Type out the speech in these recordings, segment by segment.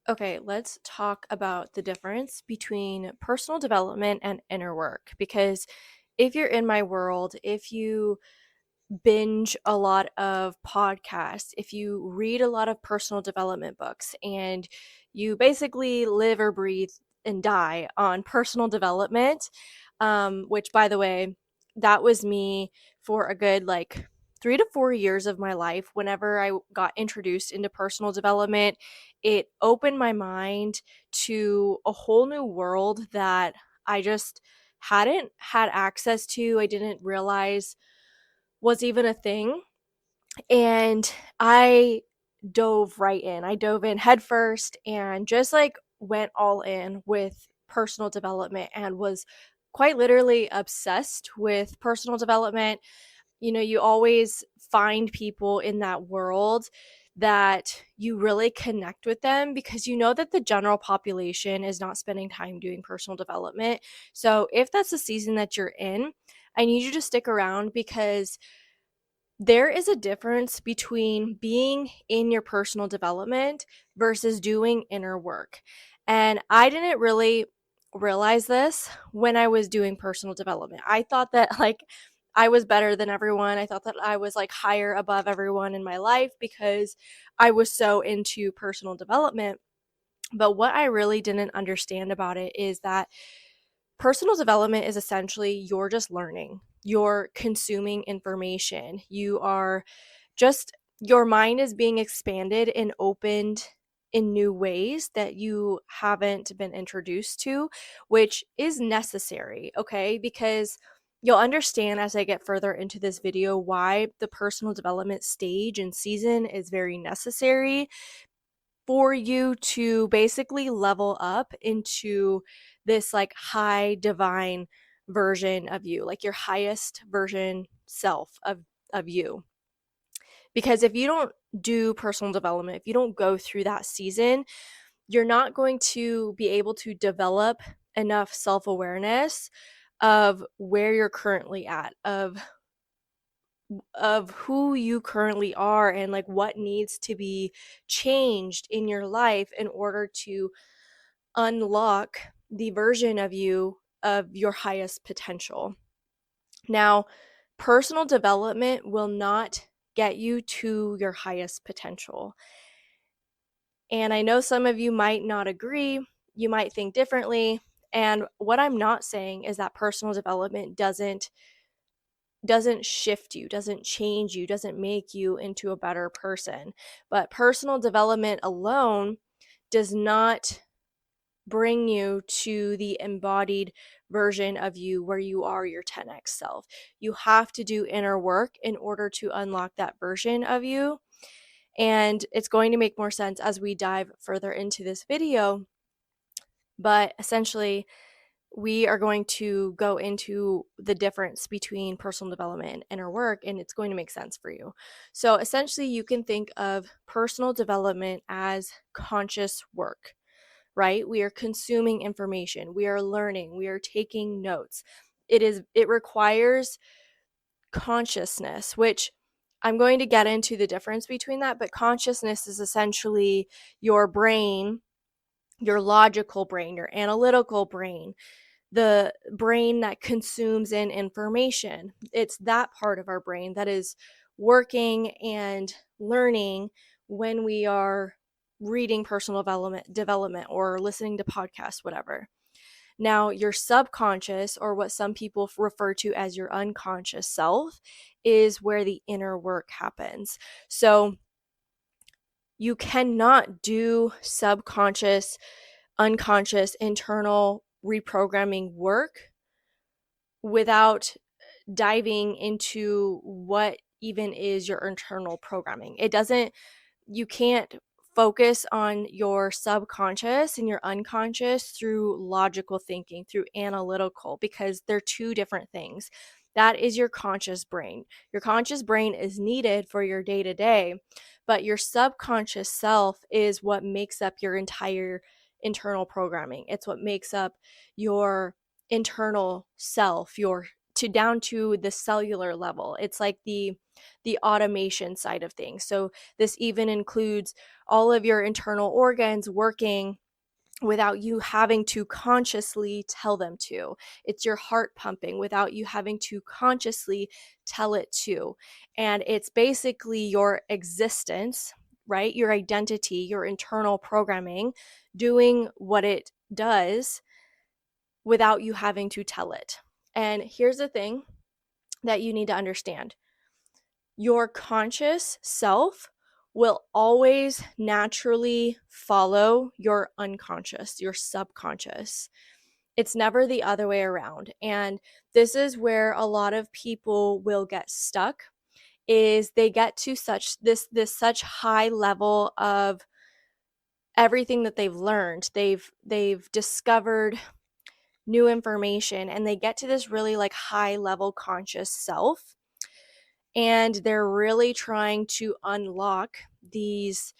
Okay, let's talk about the difference between personal development and inner work. Because if you're in my world, if you binge a lot of podcasts, if you read a lot of personal development books, and you basically live or breathe and die on personal development, which, by the way, that was me for a good 3 to 4 years of my life. Whenever I got introduced into personal development, it opened my mind to a whole new world that I just hadn't had access to. I didn't realize was even a thing. And I dove right in. I dove in headfirst and just went all in with personal development and was quite literally obsessed with personal development. You always find people in that world that you really connect with them because you know that the general population is not spending time doing personal development. So if that's the season that you're in, I need you to stick around because there is a difference between being in your personal development versus doing inner work. And I didn't really realize this when I was doing personal development. I thought that I was better than everyone. I thought that I was higher above everyone in my life because I was so into personal development. But what I really didn't understand about it is that personal development is essentially you're just learning, you're consuming information, you are just, your mind is being expanded and opened in new ways that you haven't been introduced to, which is necessary, okay? Because you'll understand as I get further into this video why the personal development stage and season is very necessary for you to basically level up into this high divine version of you, like your highest version self of you. Because if you don't do personal development, if you don't go through that season, you're not going to be able to develop enough self-awareness of where you're currently at, of who you currently are, and what needs to be changed in your life in order to unlock the version of you of your highest potential. Now, personal development will not get you to your highest potential. And I know some of you might not agree, you might think differently. And what I'm not saying is that personal development doesn't shift you, doesn't change you, doesn't make you into a better person. But personal development alone does not bring you to the embodied version of you where you are your 10x self. You have to do inner work in order to unlock that version of you. And it's going to make more sense as we dive further into this video. But essentially, we are going to go into the difference between personal development and inner work, and it's going to make sense for you. So essentially, you can think of personal development as conscious work, right? We are consuming information, we are learning, we are taking notes. It requires consciousness, which I'm going to get into the difference between that, but consciousness is essentially your brain, your logical brain, your analytical brain, the brain that consumes in information. It's that part of our brain that is working and learning when we are reading personal development or listening to podcasts, whatever. Now, your subconscious, or what some people refer to as your unconscious self, is where the inner work happens. So you cannot do subconscious, unconscious, internal reprogramming work without diving into what even is your internal programming. You can't focus on your subconscious and your unconscious through logical thinking, through analytical, because they're two different things. That is your conscious brain. Your conscious brain is needed for your day to day, but your subconscious self is what makes up your entire internal programming. It's what makes up your internal self, your to down to the cellular level. It's like the the automation side of things. So this even includes all of your internal organs working without you having to consciously tell them to. It's your heart pumping without you having to consciously tell it to. And it's basically your existence, right? Your identity, your internal programming doing what it does without you having to tell it. And here's the thing that you need to understand: your conscious self will always naturally follow your unconscious, your subconscious. It's never the other way around. And this is where a lot of people will get stuck, is they get to such high level of everything that they've learned. They've discovered new information, and they get to this really like high level conscious self, and they're really trying to unlock these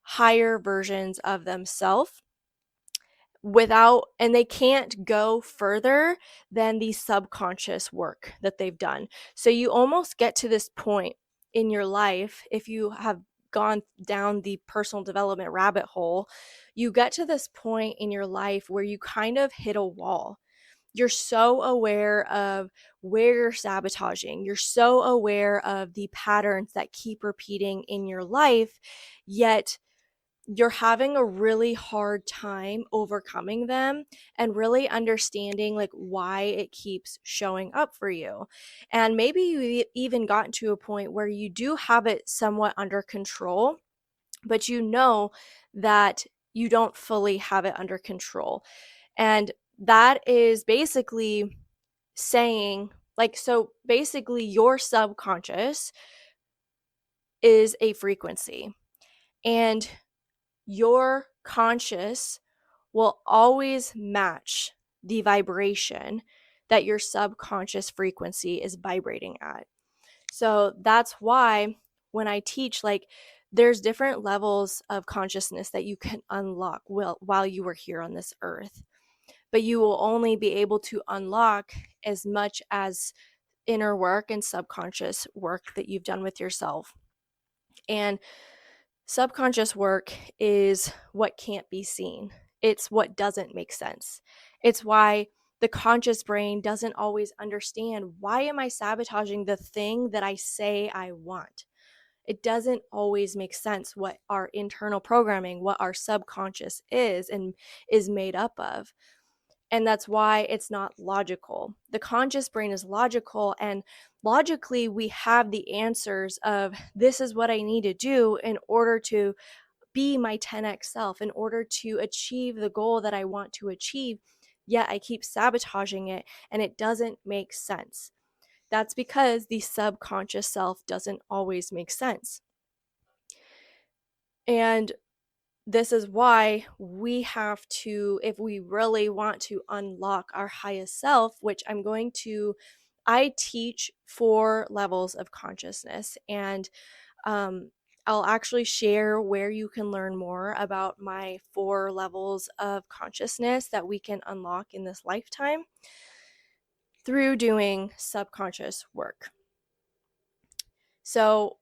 higher versions of themselves and they can't go further than the subconscious work that they've done. So you almost get to this point in your life, if you have gone down the personal development rabbit hole, you get to this point in your life where you kind of hit a wall. You're so aware of where you're sabotaging. You're so aware of the patterns that keep repeating in your life, yet you're having a really hard time overcoming them and really understanding like why it keeps showing up for you. And maybe you even gotten to a point where you do have it somewhat under control, but you know that you don't fully have it under control. And that is basically saying, like, so basically your subconscious is a frequency, and your conscious will always match the vibration that your subconscious frequency is vibrating at. So that's why when I teach, like, there's different levels of consciousness that you can unlock while you were here on this earth. But you will only be able to unlock as much as inner work and subconscious work that you've done with yourself. And subconscious work is what can't be seen. It's what doesn't make sense. It's why the conscious brain doesn't always understand, why am I sabotaging the thing that I say I want? It doesn't always make sense what our internal programming, what our subconscious is and is made up of. And that's why it's not logical. The conscious brain is logical, and logically we have the answers of this is what I need to do in order to be my 10x self, in order to achieve the goal that I want to achieve. Yet I keep sabotaging it and it doesn't make sense. That's because the subconscious self doesn't always make sense. And this is why we have to, if we really want to unlock our highest self, which I teach 4 levels of consciousness, and I'll actually share where you can learn more about my 4 levels of consciousness that we can unlock in this lifetime through doing subconscious work. So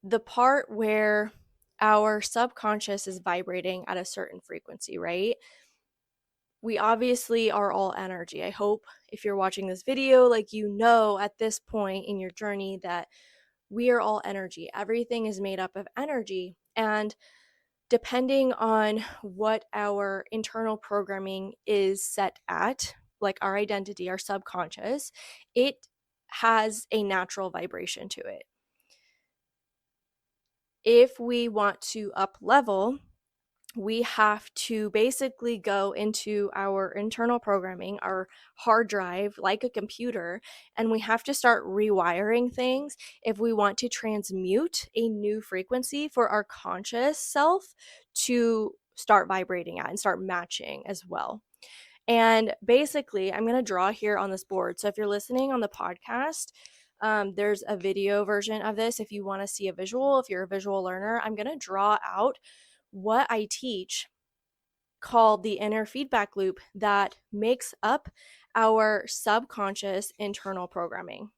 the part where our subconscious is vibrating at a certain frequency, right? We obviously are all energy. I hope if you're watching this video, like, you know, at this point in your journey that we are all energy. Everything is made up of energy. And depending on what our internal programming is set at, like our identity, our subconscious, it has a natural vibration to it. If we want to up level, we have to basically go into our internal programming, our hard drive, like a computer, and we have to start rewiring things if we want to transmute a new frequency for our conscious self to start vibrating at and start matching as well. And basically, I'm going to draw here on this board. So if you're listening on the podcast, there's a video version of this. If you want to see a visual, if you're a visual learner, I'm going to draw out what I teach, called the inner feedback loop, that makes up our subconscious internal programming.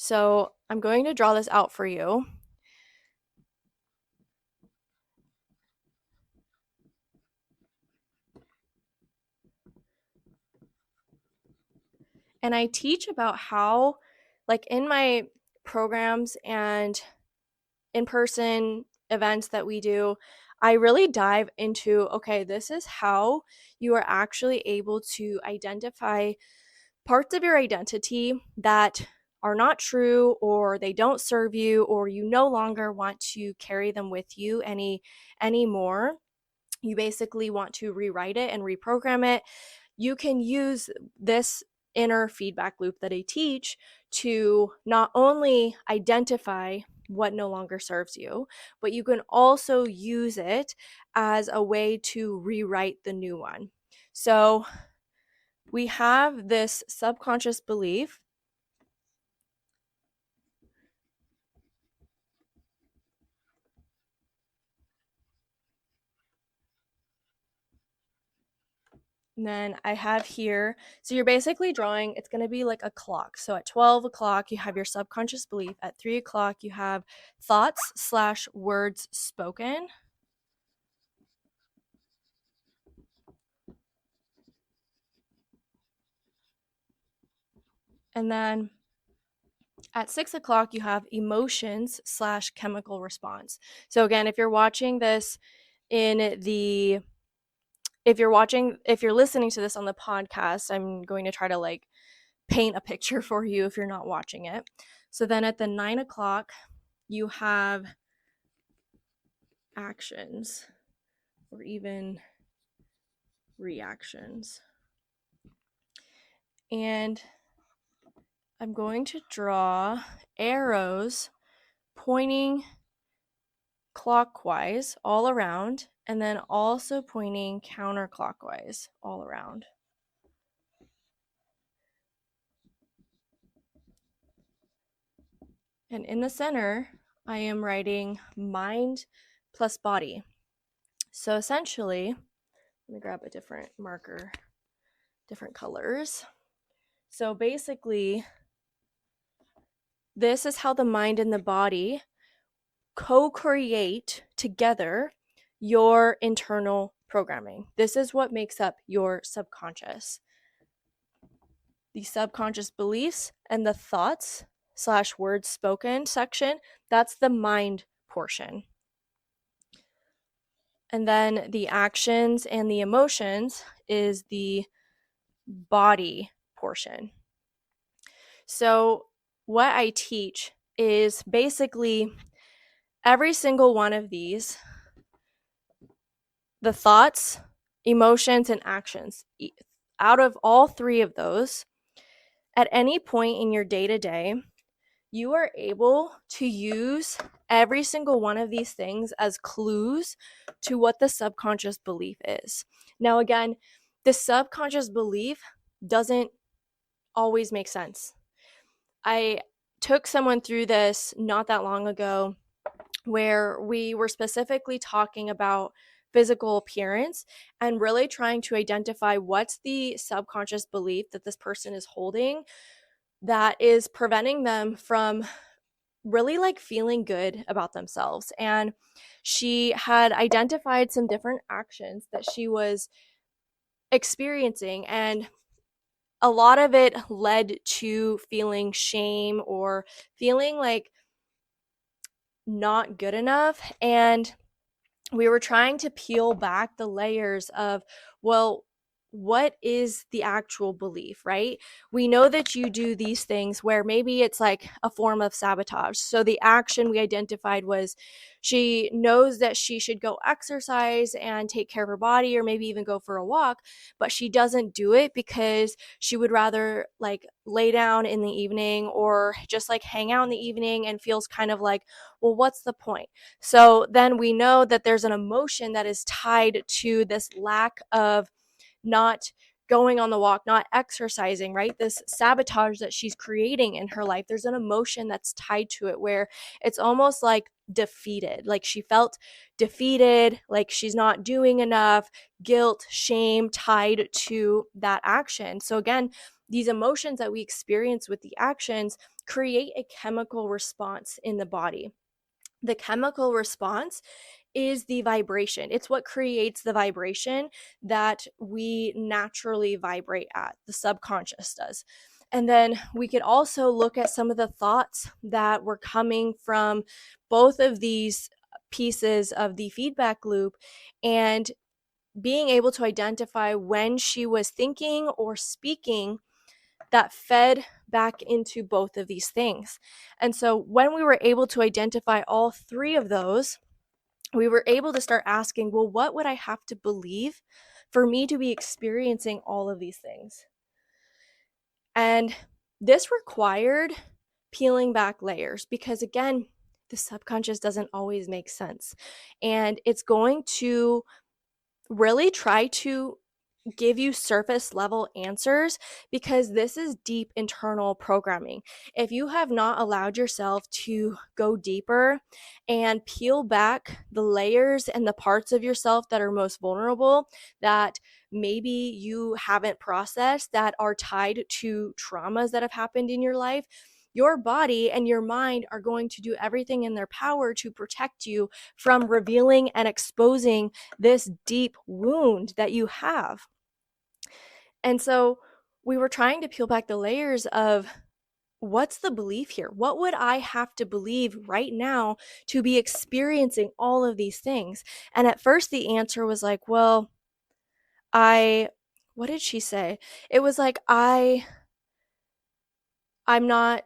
So I'm going to draw this out for you. And I teach about how, like in my programs and in-person events that we do, I really dive into, okay, this is how you are actually able to identify parts of your identity that are not true, or they don't serve you, or you no longer want to carry them with you anymore. You basically want to rewrite it and reprogram it. You can use this inner feedback loop that I teach to not only identify what no longer serves you, but you can also use it as a way to rewrite the new one. So we have this subconscious belief. And then I have here, so you're basically drawing, it's going to be like a clock. So at 12 o'clock, you have your subconscious belief. At 3 o'clock, you have thoughts/words spoken. And then at 6 o'clock, you have emotions/chemical response. So again, if you're watching this in the, if you're listening to this on the podcast, I'm going to try to like paint a picture for you if you're not watching it. So then at the 9 o'clock, you have actions or even reactions. And I'm going to draw arrows pointing clockwise all around, and then also pointing counterclockwise all around. And in the center, I am writing mind plus body. So essentially, let me grab a different marker, different colors. So basically, this is how the mind and the body co-create together your internal programming. This is what makes up your subconscious. The subconscious beliefs and the thoughts/words spoken section, that's the mind portion. And then the actions and the emotions is the body portion. So what I teach is basically every single one of these, the thoughts, emotions, and actions, out of all three of those, at any point in your day-to-day, you are able to use every single one of these things as clues to what the subconscious belief is. Now, again, the subconscious belief doesn't always make sense. I took someone through this not that long ago where we were specifically talking about physical appearance and really trying to identify what's the subconscious belief that this person is holding that is preventing them from really like feeling good about themselves. And she had identified some different actions that she was experiencing, and a lot of it led to feeling shame or feeling like not good enough. And we were trying to peel back the layers of, well, what is the actual belief, right? We know that you do these things where maybe it's like a form of sabotage. So the action we identified was she knows that she should go exercise and take care of her body, or maybe even go for a walk, but she doesn't do it because she would rather like lay down in the evening or just like hang out in the evening, and feels kind of like, well, what's the point? So then we know that there's an emotion that is tied to this lack of not going on the walk, not exercising, right? This sabotage that she's creating in her life. There's an emotion that's tied to it where it's almost like defeated. Like she felt defeated, like she's not doing enough, guilt, shame tied to that action. So again, these emotions that we experience with the actions create a chemical response in the body. The chemical response is the vibration. It's what creates the vibration that we naturally vibrate at, the subconscious does. And then we could also look at some of the thoughts that were coming from both of these pieces of the feedback loop, and being able to identify when she was thinking or speaking that fed back into both of these things. And so when we were able to identify all three of those, we were able to start asking, well, what would I have to believe for me to be experiencing all of these things? And this required peeling back layers because, again, the subconscious doesn't always make sense. And it's going to really try to give you surface level answers because this is deep internal programming. If you have not allowed yourself to go deeper and peel back the layers and the parts of yourself that are most vulnerable, that maybe you haven't processed, that are tied to traumas that have happened in your life, your body and your mind are going to do everything in their power to protect you from revealing and exposing this deep wound that you have. And so we were trying to peel back the layers of what's the belief here? What would I have to believe right now to be experiencing all of these things? And at first the answer was like, well, what did she say? It was like, I'm not,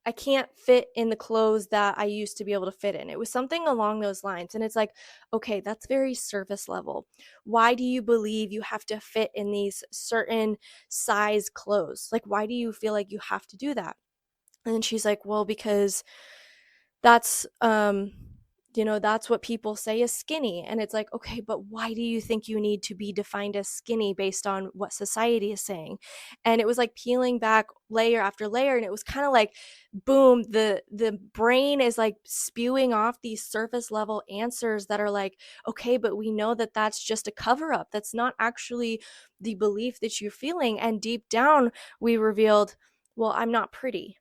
I can't fit in the clothes that I used to be able to fit in. It was something along those lines. And it's like, okay, that's very surface level. Why do you believe you have to fit in these certain size clothes? Like, why do you feel like you have to do that? And then she's like, well, because that's that's what people say is skinny. And it's like, okay, but why do you think you need to be defined as skinny based on what society is saying? And it was like peeling back layer after layer, and it was kind of like, boom, the brain is like spewing off these surface level answers that are like, okay, but we know that that's just a cover up. That's not actually the belief that you're feeling. And deep down we revealed, well, I'm not pretty.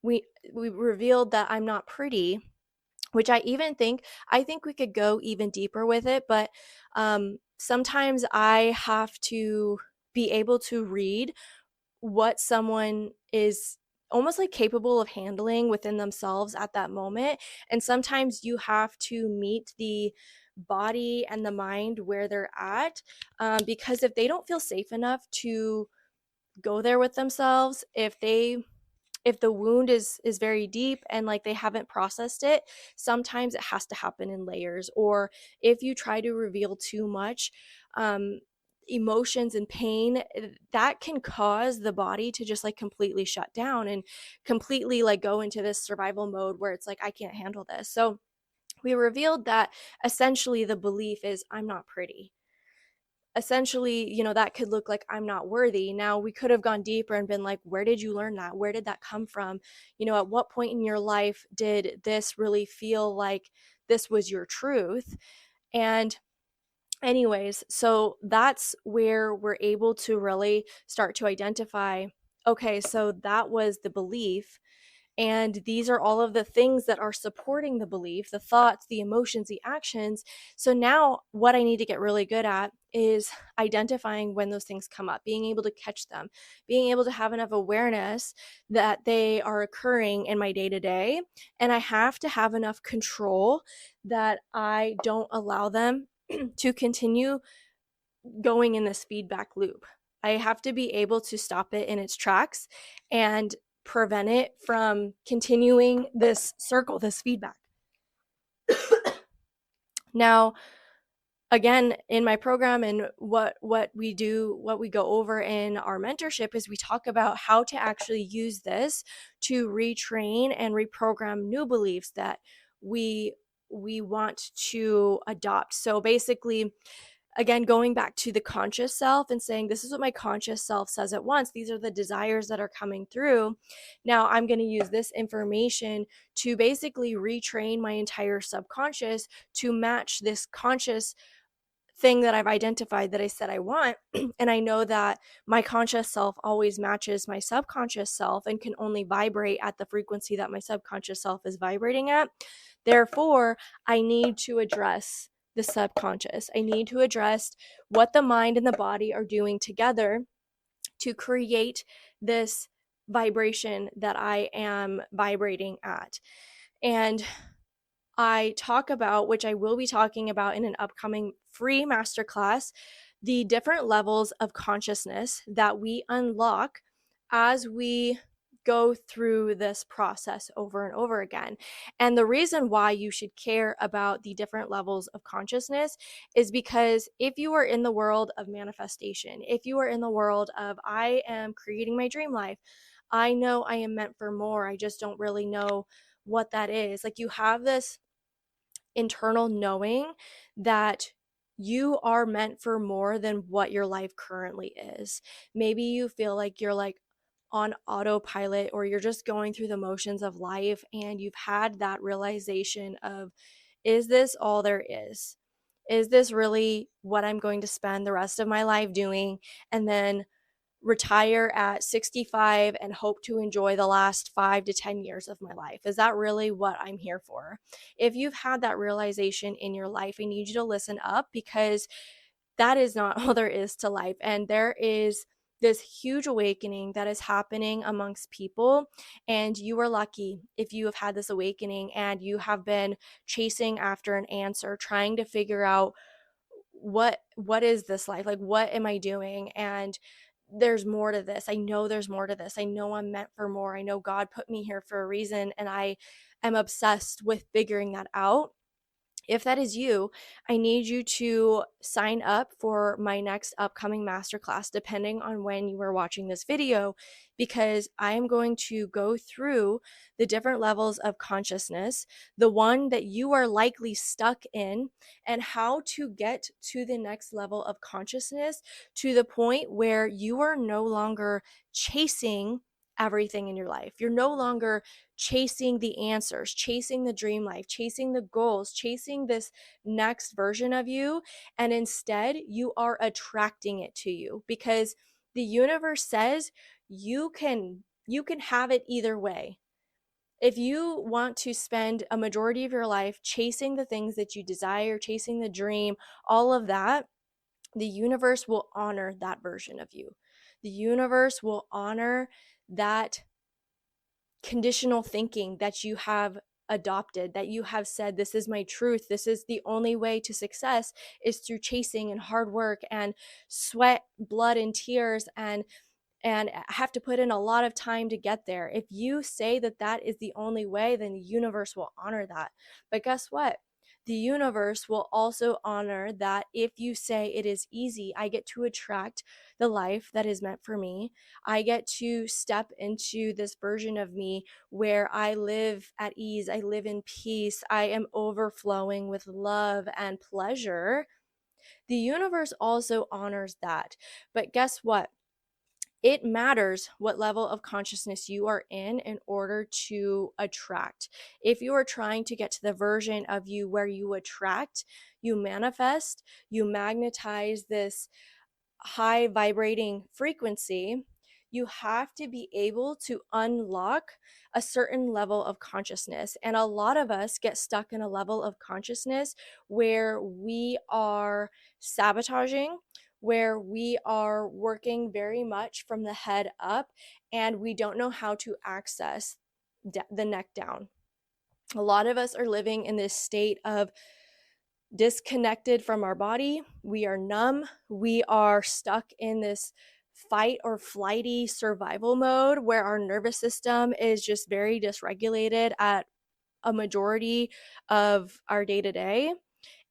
We revealed that I'm not pretty, which I think we could go even deeper with it, but sometimes I have to be able to read what someone is almost like capable of handling within themselves at that moment. And sometimes you have to meet the body and the mind where they're at, because if they don't feel safe enough to go there with themselves, if the wound is very deep and like they haven't processed it, sometimes it has to happen in layers. Or if you try to reveal too much emotions and pain, that can cause the body to just like completely shut down and completely like go into this survival mode where it's like, I can't handle this. So we revealed that essentially the belief is, I'm not pretty. Essentially, that could look like, I'm not worthy. Now, we could have gone deeper and been like, where did you learn that? Where did that come from? At what point in your life did this really feel like this was your truth? And anyways, so that's where we're able to really start to identify, okay, so that was the belief. And these are all of the things that are supporting the belief, the thoughts, the emotions, the actions. So now what I need to get really good at is identifying when those things come up, being able to catch them, being able to have enough awareness that they are occurring in my day to day. And I have to have enough control that I don't allow them to continue going in this feedback loop. I have to be able to stop it in its tracks and prevent it from continuing this circle, this feedback. Now, again, in my program and what we do, what we go over in our mentorship is we talk about how to actually use this to retrain and reprogram new beliefs that we want to adopt. So basically, again, going back to the conscious self and saying, this is what my conscious self says at once. These are the desires that are coming through. Now I'm going to use this information to basically retrain my entire subconscious to match this conscious thing that I've identified that I said I want. And I know that my conscious self always matches my subconscious self and can only vibrate at the frequency that my subconscious self is vibrating at. Therefore, I need to address the subconscious. I need to address what the mind and the body are doing together to create this vibration that I am vibrating at. And I talk about, which I will be talking about in an upcoming free masterclass, the different levels of consciousness that we unlock as we go through this process over and over again. And the reason why you should care about the different levels of consciousness is because if you are in the world of manifestation, if you are in the world of I am creating my dream life, I know I am meant for more, I just don't really know what that is. Like, you have this internal knowing that you are meant for more than what your life currently is. Maybe you feel like you're like on autopilot, or you're just going through the motions of life, and you've had that realization of, is this all there is? Is this really what I'm going to spend the rest of my life doing? And then retire at 65 and hope to enjoy the last 5 to 10 years of my life? Is that really what I'm here for? If you've had that realization in your life, I need you to listen up, because that is not all there is to life. And there is this huge awakening that is happening amongst people. And you are lucky if you have had this awakening and you have been chasing after an answer, trying to figure out what is this life, like what am I doing? And there's more to this. I know there's more to this. I know I'm meant for more. I know God put me here for a reason, and I am obsessed with figuring that out. If that is you, I need you to sign up for my next upcoming masterclass, depending on when you are watching this video, because I am going to go through the different levels of consciousness, the one that you are likely stuck in, and how to get to the next level of consciousness, to the point where you are no longer chasing everything in your life. You're no longer chasing the answers, chasing the dream life, chasing the goals, chasing this next version of you. And instead, you are attracting it to you, because the universe says you can have it either way. If you want to spend a majority of your life chasing the things that you desire, chasing the dream, all of that, the universe will honor that version of you. The universe will honor that conditional thinking that you have adopted, that you have said, this is my truth, this is the only way to success, is through chasing and hard work and sweat, blood, and tears, and have to put in a lot of time to get there. If you say that that is the only way, then the universe will honor that. But guess what? The universe will also honor that if you say it is easy, I get to attract the life that is meant for me. I get to step into this version of me where I live at ease, I live in peace, I am overflowing with love and pleasure. The universe also honors that. But guess what? It matters what level of consciousness you are in order to attract. If you are trying to get to the version of you where you attract, you manifest, you magnetize this high vibrating frequency, you have to be able to unlock a certain level of consciousness. And a lot of us get stuck in a level of consciousness where we are sabotaging, where we are working very much from the head up, and we don't know how to access the neck down. A lot of us are living in this state of disconnected from our body. We are numb. We are stuck in this fight or flighty survival mode where our nervous system is just very dysregulated at a majority of our day to day.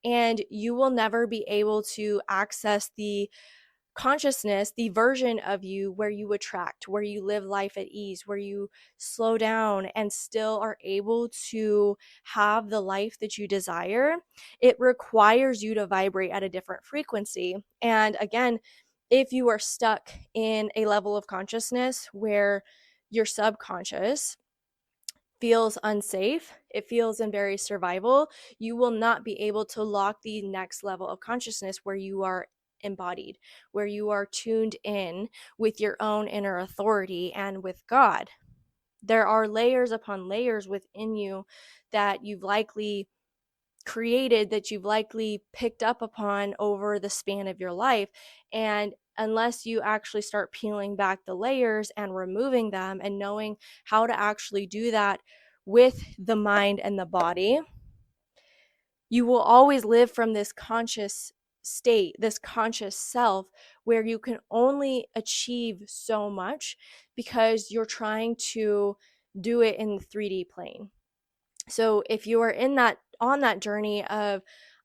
And you will never be able to access the consciousness, the version of you where you attract, where you live life at ease, where you slow down and still are able to have the life that you desire. It requires you to vibrate at a different frequency. And again, if you are stuck in a level of consciousness where your subconscious feels unsafe, it feels in very survival, you will not be able to lock the next level of consciousness where you are embodied, where you are tuned in with your own inner authority and with God. There are layers upon layers within you that you've likely created, that you've likely picked up upon over the span of your life. And unless you actually start peeling back the layers and removing them and knowing how to actually do that with the mind and the body, you will always live from this conscious state, this conscious self, where you can only achieve so much because you're trying to do it in the 3D plane. So if you are in that, on that journey of,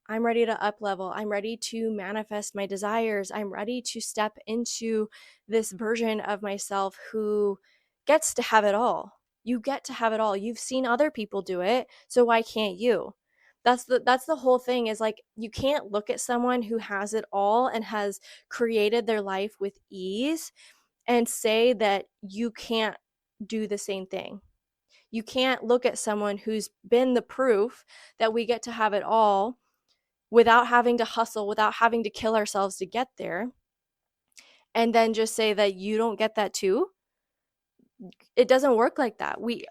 I'm ready to up level, I'm ready to manifest my desires, I'm ready to step into this version of myself who gets to have it all. You get to have it all. You've seen other people do it, so why can't you? That's the whole thing, is like, you can't look at someone who has it all and has created their life with ease and say that you can't do the same thing. You can't look at someone who's been the proof that we get to have it all without having to hustle, without having to kill ourselves to get there, and then just say that you don't get that too. It doesn't work like that. We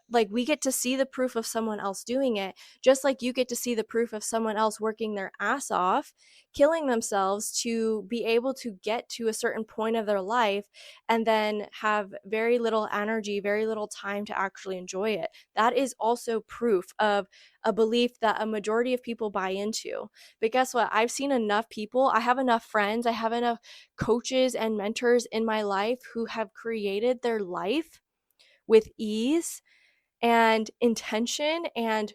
get to see the proof of someone else doing it, just like you get to see the proof of someone else working their ass off, killing themselves to be able to get to a certain point of their life, and then have very little energy, very little time to actually enjoy it. That is also proof of a belief that a majority of people buy into. But guess what? I've seen enough people, I have enough friends, I have enough coaches and mentors in my life who have created their life with ease and intention, and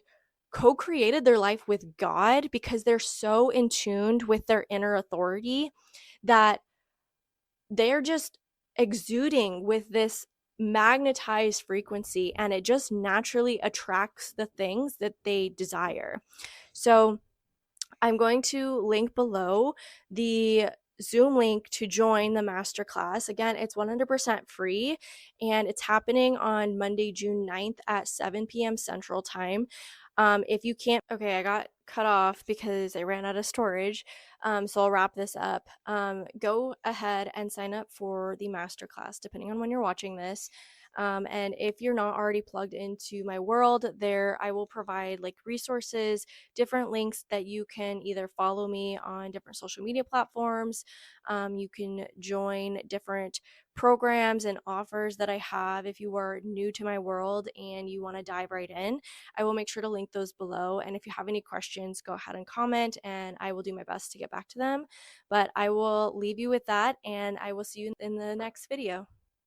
co-created their life with God because they're so in tuned with their inner authority that they're just exuding with this magnetized frequency, and it just naturally attracts the things that they desire. So I'm going to link below the Zoom link to join the masterclass. Again, it's 100% free, and it's happening on Monday, June 9th at 7 p.m. Central Time. If you can't, okay, I got cut off because I ran out of storage. So I'll wrap this up. Go ahead and sign up for the masterclass, depending on when you're watching this. And if you're not already plugged into my world, there I will provide like resources, different links that you can either follow me on different social media platforms. You can join different programs and offers that I have if you are new to my world and you want to dive right in. I will make sure to link those below. And if you have any questions, go ahead and comment, and I will do my best to get back to them. But I will leave you with that, and I will see you in the next video.